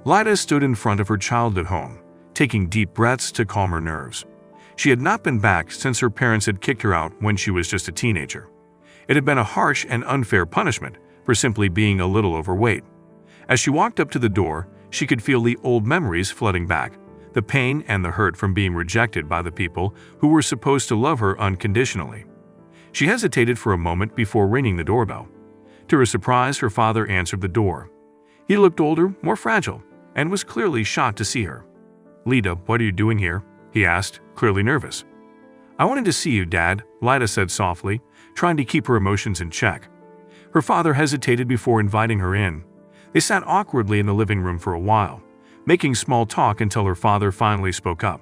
Lida stood in front of her childhood home, taking deep breaths to calm her nerves. She had not been back since her parents had kicked her out when she was just a teenager. It had been a harsh and unfair punishment for simply being a little overweight. As she walked up to the door, she could feel the old memories flooding back, the pain and the hurt from being rejected by the people who were supposed to love her unconditionally. She hesitated for a moment before ringing the doorbell. To her surprise, her father answered the door. He looked older, more fragile, and was clearly shocked to see her. "Lida, what are you doing here?" he asked, clearly nervous. "I wanted to see you, Dad," Lida said softly, trying to keep her emotions in check. Her father hesitated before inviting her in. They sat awkwardly in the living room for a while, making small talk until her father finally spoke up.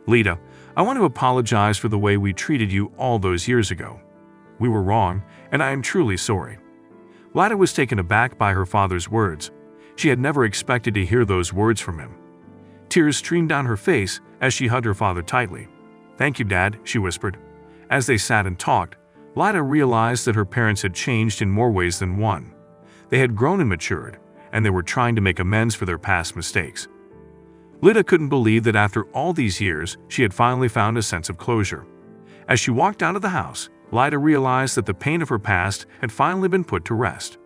"Lida, I want to apologize for the way we treated you all those years ago. We were wrong, and I am truly sorry." Lida was taken aback by her father's words. She had never expected to hear those words from him. Tears streamed down her face as she hugged her father tightly. "Thank you, Dad," she whispered. As they sat and talked, Lida realized that her parents had changed in more ways than one. They had grown and matured, and they were trying to make amends for their past mistakes. Lida couldn't believe that after all these years, she had finally found a sense of closure. As she walked out of the house, Lida realized that the pain of her past had finally been put to rest.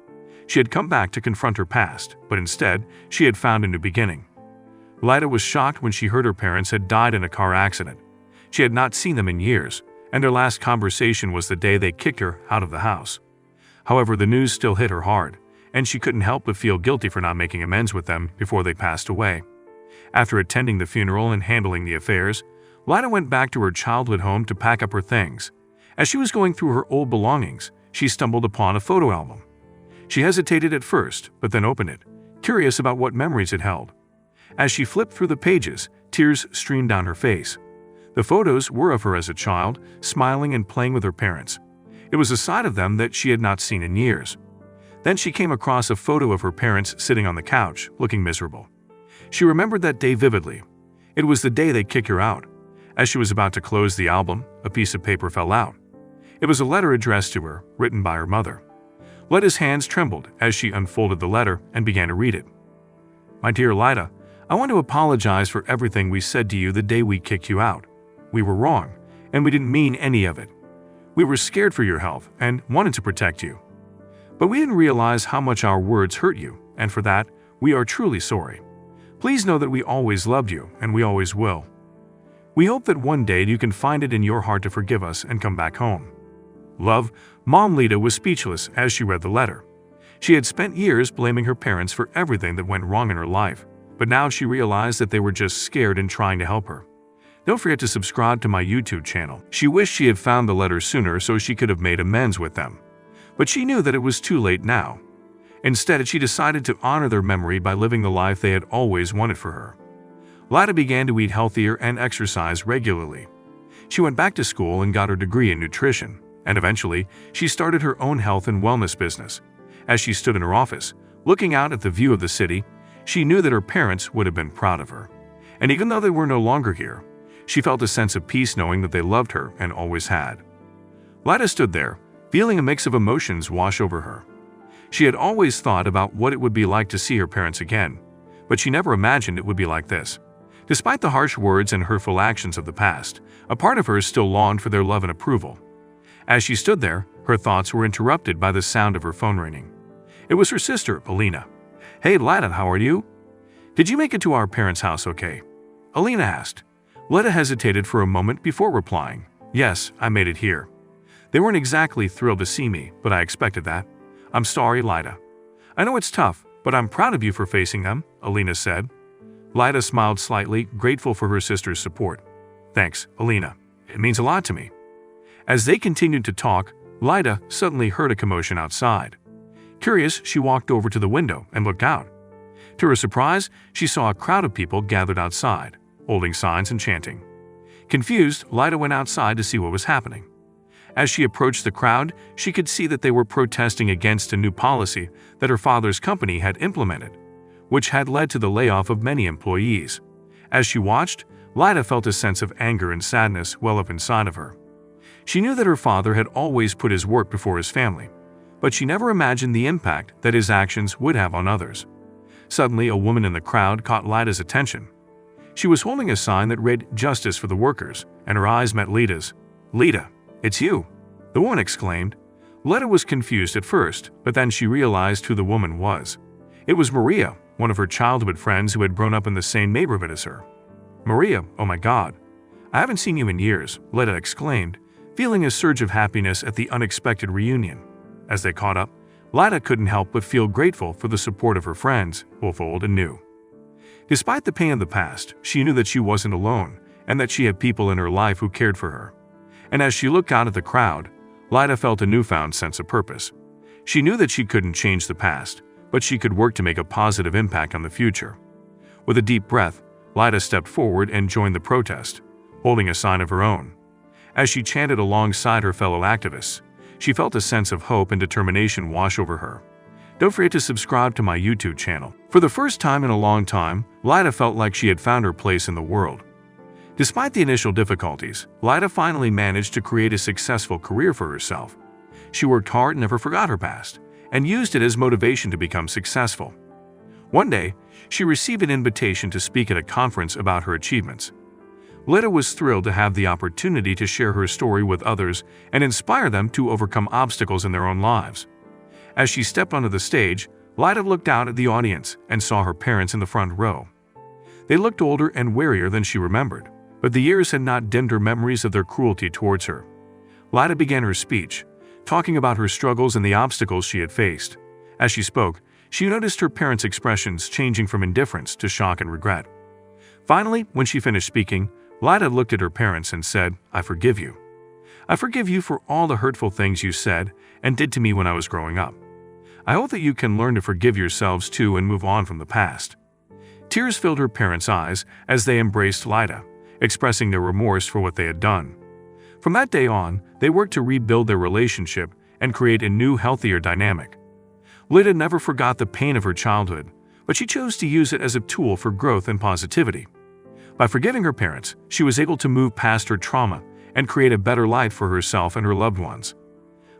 She had come back to confront her past, but instead, she had found a new beginning. Lida was shocked when she heard her parents had died in a car accident. She had not seen them in years, and their last conversation was the day they kicked her out of the house. However, the news still hit her hard, and she couldn't help but feel guilty for not making amends with them before they passed away. After attending the funeral and handling the affairs, Lida went back to her childhood home to pack up her things. As she was going through her old belongings, she stumbled upon a photo album. She hesitated at first, but then opened it, curious about what memories it held. As she flipped through the pages, tears streamed down her face. The photos were of her as a child, smiling and playing with her parents. It was a side of them that she had not seen in years. Then she came across a photo of her parents sitting on the couch, looking miserable. She remembered that day vividly. It was the day they kicked her out. As she was about to close the album, a piece of paper fell out. It was a letter addressed to her, written by her mother. Lida's hands trembled as she unfolded the letter and began to read it. "My dear Lida, I want to apologize for everything we said to you the day we kicked you out. We were wrong, and we didn't mean any of it. We were scared for your health and wanted to protect you. But we didn't realize how much our words hurt you, and for that, we are truly sorry. Please know that we always loved you, and we always will. We hope that one day you can find it in your heart to forgive us and come back home. Love." Mom Lida was speechless as she read the letter. She had spent years blaming her parents for everything that went wrong in her life, but now she realized that they were just scared and trying to help her. Don't forget to subscribe to my YouTube channel. She wished she had found the letter sooner so she could have made amends with them. But she knew that it was too late now. Instead, she decided to honor their memory by living the life they had always wanted for her. Lida began to eat healthier and exercise regularly. She went back to school and got her degree in nutrition, and eventually, she started her own health and wellness business. As she stood in her office, looking out at the view of the city, she knew that her parents would have been proud of her. And even though they were no longer here, she felt a sense of peace knowing that they loved her and always had. Lida stood there, feeling a mix of emotions wash over her. She had always thought about what it would be like to see her parents again, but she never imagined it would be like this. Despite the harsh words and hurtful actions of the past, a part of her still longed for their love and approval. As she stood there, her thoughts were interrupted by the sound of her phone ringing. It was her sister, Alina. "Hey, Lida, how are you? Did you make it to our parents' house okay?" Alina asked. Lida hesitated for a moment before replying, "Yes, I made it here. They weren't exactly thrilled to see me, but I expected that. I'm sorry, Lida. I know it's tough, but I'm proud of you for facing them," Alina said. Lida smiled slightly, grateful for her sister's support. "Thanks, Alina. It means a lot to me." As they continued to talk, Lida suddenly heard a commotion outside. Curious, she walked over to the window and looked out. To her surprise, she saw a crowd of people gathered outside, holding signs and chanting. Confused, Lida went outside to see what was happening. As she approached the crowd, she could see that they were protesting against a new policy that her father's company had implemented, which had led to the layoff of many employees. As she watched, Lida felt a sense of anger and sadness well up inside of her. She knew that her father had always put his work before his family, but she never imagined the impact that his actions would have on others. Suddenly, a woman in the crowd caught Lida's attention. She was holding a sign that read "Justice for the Workers," and her eyes met Lida's. "Lida, it's you!" the woman exclaimed. Lida was confused at first, but then she realized who the woman was. It was Maria, one of her childhood friends who had grown up in the same neighborhood as her. "Maria, oh my God! I haven't seen you in years," Lida exclaimed, feeling a surge of happiness at the unexpected reunion. As they caught up, Lida couldn't help but feel grateful for the support of her friends, both old and new. Despite the pain of the past, she knew that she wasn't alone and that she had people in her life who cared for her. And as she looked out at the crowd, Lida felt a newfound sense of purpose. She knew that she couldn't change the past, but she could work to make a positive impact on the future. With a deep breath, Lida stepped forward and joined the protest, holding a sign of her own. As she chanted alongside her fellow activists, she felt a sense of hope and determination wash over her. Don't forget to subscribe to my YouTube channel. For the first time in a long time, Lida felt like she had found her place in the world. Despite the initial difficulties, Lida finally managed to create a successful career for herself. She worked hard and never forgot her past, and used it as motivation to become successful. One day, she received an invitation to speak at a conference about her achievements. Lida was thrilled to have the opportunity to share her story with others and inspire them to overcome obstacles in their own lives. As she stepped onto the stage, Lida looked out at the audience and saw her parents in the front row. They looked older and wearier than she remembered, but the years had not dimmed her memories of their cruelty towards her. Lida began her speech, talking about her struggles and the obstacles she had faced. As she spoke, she noticed her parents' expressions changing from indifference to shock and regret. Finally, when she finished speaking, Lida looked at her parents and said, "I forgive you. I forgive you for all the hurtful things you said and did to me when I was growing up. I hope that you can learn to forgive yourselves too and move on from the past." Tears filled her parents' eyes as they embraced Lida, expressing their remorse for what they had done. From that day on, they worked to rebuild their relationship and create a new, healthier dynamic. Lida never forgot the pain of her childhood, but she chose to use it as a tool for growth and positivity. By forgiving her parents, she was able to move past her trauma and create a better life for herself and her loved ones.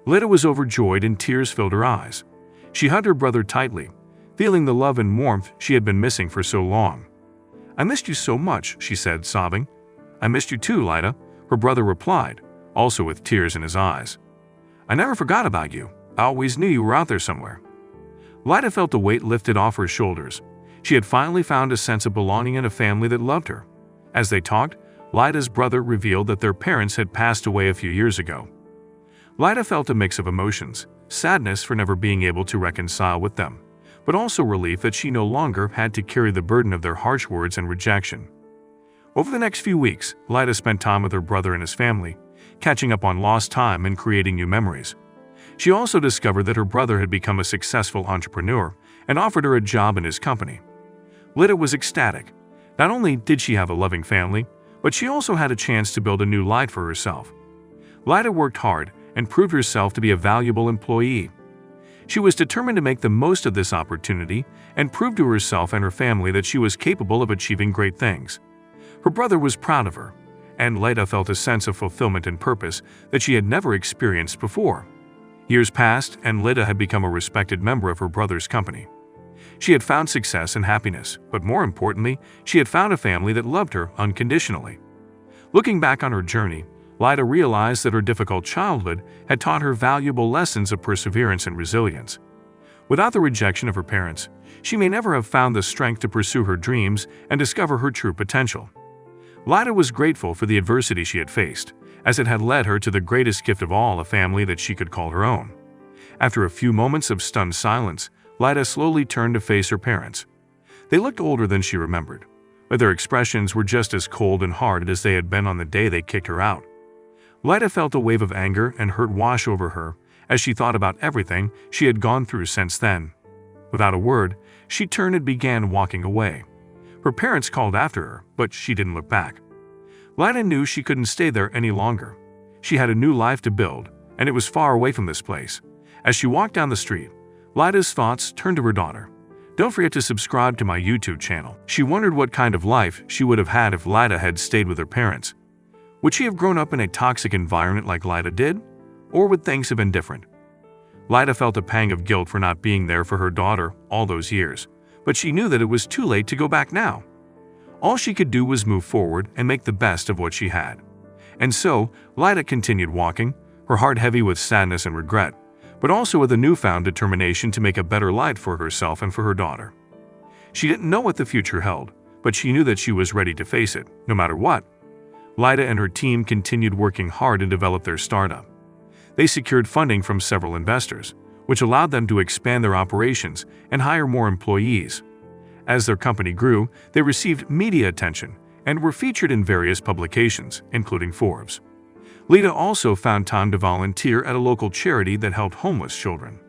Lida was overjoyed and tears filled her eyes. She hugged her brother tightly, feeling the love and warmth she had been missing for so long. "I missed you so much," she said, sobbing. "I missed you too, Lida," her brother replied, also with tears in his eyes. "I never forgot about you. I always knew you were out there somewhere." Lida felt the weight lifted off her shoulders. She had finally found a sense of belonging in a family that loved her. As they talked, Lida's brother revealed that their parents had passed away a few years ago. Lida felt a mix of emotions, sadness for never being able to reconcile with them, but also relief that she no longer had to carry the burden of their harsh words and rejection. Over the next few weeks, Lida spent time with her brother and his family, catching up on lost time and creating new memories. She also discovered that her brother had become a successful entrepreneur and offered her a job in his company. Lida was ecstatic. Not only did she have a loving family, but she also had a chance to build a new life for herself. Lida worked hard and proved herself to be a valuable employee. She was determined to make the most of this opportunity and prove to herself and her family that she was capable of achieving great things. Her brother was proud of her, and Lida felt a sense of fulfillment and purpose that she had never experienced before. Years passed, and Lida had become a respected member of her brother's company. She had found success and happiness, but more importantly, she had found a family that loved her unconditionally. Looking back on her journey, Lida realized that her difficult childhood had taught her valuable lessons of perseverance and resilience. Without the rejection of her parents, she may never have found the strength to pursue her dreams and discover her true potential. Lida was grateful for the adversity she had faced, as it had led her to the greatest gift of all, a family that she could call her own. After a few moments of stunned silence, Lida slowly turned to face her parents. They looked older than she remembered, but their expressions were just as cold and hard as they had been on the day they kicked her out. Lida felt a wave of anger and hurt wash over her as she thought about everything she had gone through since then. Without a word, she turned and began walking away. Her parents called after her, but she didn't look back. Lida knew she couldn't stay there any longer. She had a new life to build, and it was far away from this place. As she walked down the street, Lida's thoughts turned to her daughter. Don't forget to subscribe to my YouTube channel. She wondered what kind of life she would have had if Lida had stayed with her parents. Would she have grown up in a toxic environment like Lida did? Or would things have been different? Lida felt a pang of guilt for not being there for her daughter all those years, but she knew that it was too late to go back now. All she could do was move forward and make the best of what she had. And so, Lida continued walking, her heart heavy with sadness and regret, but also with a newfound determination to make a better life for herself and for her daughter. She didn't know what the future held, but she knew that she was ready to face it, no matter what. Lida and her team continued working hard to develop their startup. They secured funding from several investors, which allowed them to expand their operations and hire more employees. As their company grew, they received media attention and were featured in various publications, including Forbes. Lida also found time to volunteer at a local charity that helped homeless children.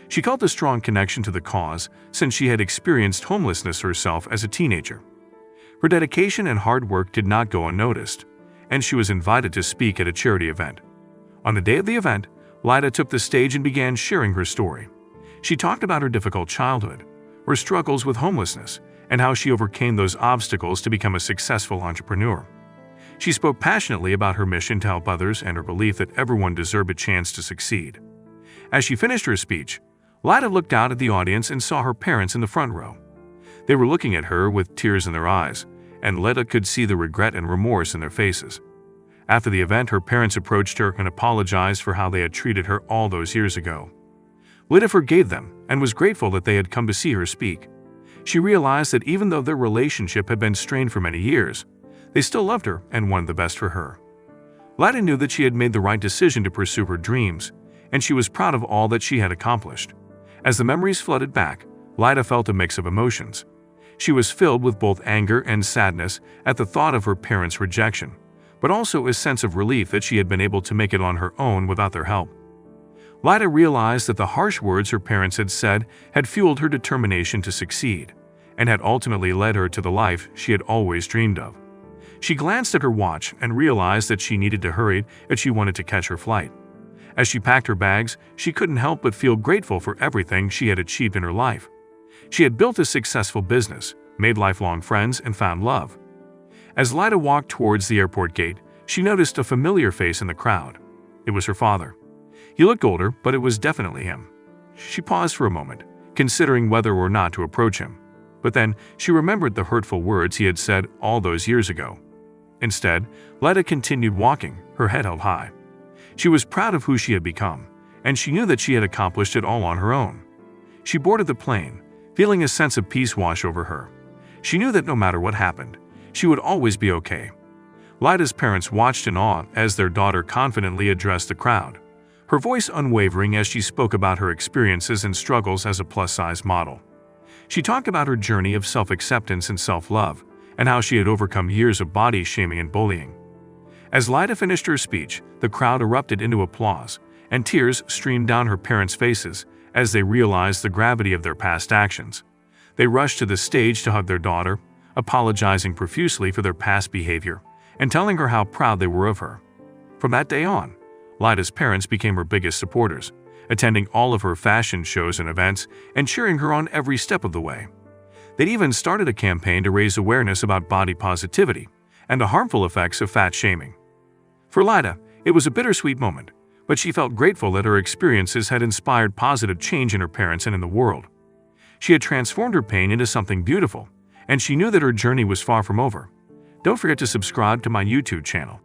She felt a strong connection to the cause since she had experienced homelessness herself as a teenager. Her dedication and hard work did not go unnoticed, and she was invited to speak at a charity event. On the day of the event, Lida took the stage and began sharing her story. She talked about her difficult childhood, her struggles with homelessness, and how she overcame those obstacles to become a successful entrepreneur. She spoke passionately about her mission to help others and her belief that everyone deserved a chance to succeed. As she finished her speech, Lida looked out at the audience and saw her parents in the front row. They were looking at her with tears in their eyes, and Lida could see the regret and remorse in their faces. After the event, her parents approached her and apologized for how they had treated her all those years ago. Lida forgave them and was grateful that they had come to see her speak. She realized that even though their relationship had been strained for many years, they still loved her and wanted the best for her. Lida knew that she had made the right decision to pursue her dreams, and she was proud of all that she had accomplished. As the memories flooded back, Lida felt a mix of emotions. She was filled with both anger and sadness at the thought of her parents' rejection, but also a sense of relief that she had been able to make it on her own without their help. Lida realized that the harsh words her parents had said had fueled her determination to succeed, and had ultimately led her to the life she had always dreamed of. She glanced at her watch and realized that she needed to hurry if she wanted to catch her flight. As she packed her bags, she couldn't help but feel grateful for everything she had achieved in her life. She had built a successful business, made lifelong friends, and found love. As Lida walked towards the airport gate, she noticed a familiar face in the crowd. It was her father. He looked older, but it was definitely him. She paused for a moment, considering whether or not to approach him. But then she remembered the hurtful words he had said all those years ago. Instead, Lida continued walking, her head held high. She was proud of who she had become, and she knew that she had accomplished it all on her own. She boarded the plane, feeling a sense of peace wash over her. She knew that no matter what happened, she would always be okay. Lida's parents watched in awe as their daughter confidently addressed the crowd, her voice unwavering as she spoke about her experiences and struggles as a plus-size model. She talked about her journey of self-acceptance and self-love, and how she had overcome years of body shaming and bullying. As Lida finished her speech, the crowd erupted into applause, and tears streamed down her parents' faces as they realized the gravity of their past actions. They rushed to the stage to hug their daughter, apologizing profusely for their past behavior, and telling her how proud they were of her. From that day on, Lida's parents became her biggest supporters, attending all of her fashion shows and events and cheering her on every step of the way. They'd even started a campaign to raise awareness about body positivity and the harmful effects of fat shaming. For Lida, it was a bittersweet moment, but she felt grateful that her experiences had inspired positive change in her parents and in the world. She had transformed her pain into something beautiful, and she knew that her journey was far from over. Don't forget to subscribe to my YouTube channel